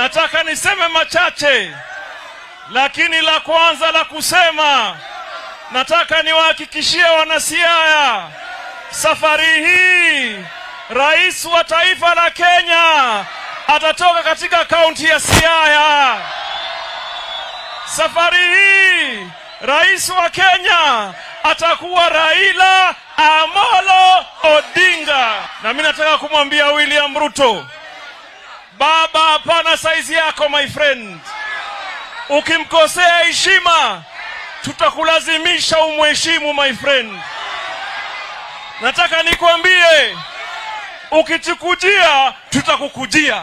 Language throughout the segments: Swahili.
Nataka niseme machache, lakini la kwanza la kusema, nataka niwahakikishie wanasiaya, safari hii rais wa taifa la Kenya atatoka katika kaunti ya Siaya. Safari hii rais wa Kenya atakuwa Raila Amolo Odinga. Na mimi nataka kumwambia William Ruto, baba, hapana saizi yako my friend. Ukimkosea heshima, tutakulazimisha umheshimu my friend. Nataka nikwambie, ukitukujia tutakukujia.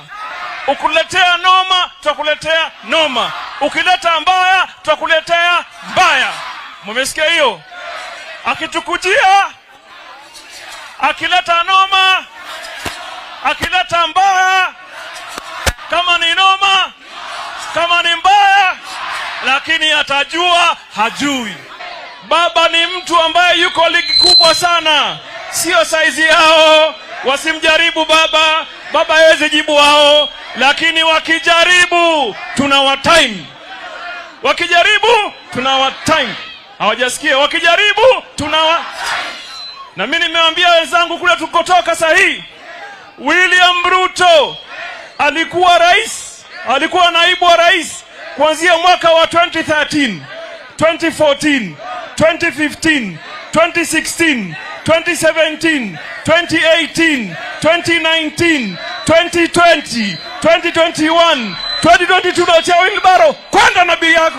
Ukuletea noma, tutakuletea noma. Ukileta mbaya, tutakuletea mbaya. Mmesikia hiyo? Akitukujia, akileta noma, akileta mbaya, kama ni noma, kama ni mbaya, lakini atajua hajui. Baba ni mtu ambaye yuko ligi kubwa sana, sio saizi yao. Wasimjaribu baba, baba hawezi jibu wao, lakini wakijaribu tunawatime. Wakijaribu tunawatime. Hawajasikia, wakijaribu na mimi nimewaambia wenzangu kule tukotoka sahihi, William Ruto alikuwa rais, alikuwa naibu wa rais kuanzia mwaka wa 2013, 2014, 2015, 2016, 2017, 2018, 2019, 2020, 2021, 2022. Cha Wilbaro kwenda na bibi yako.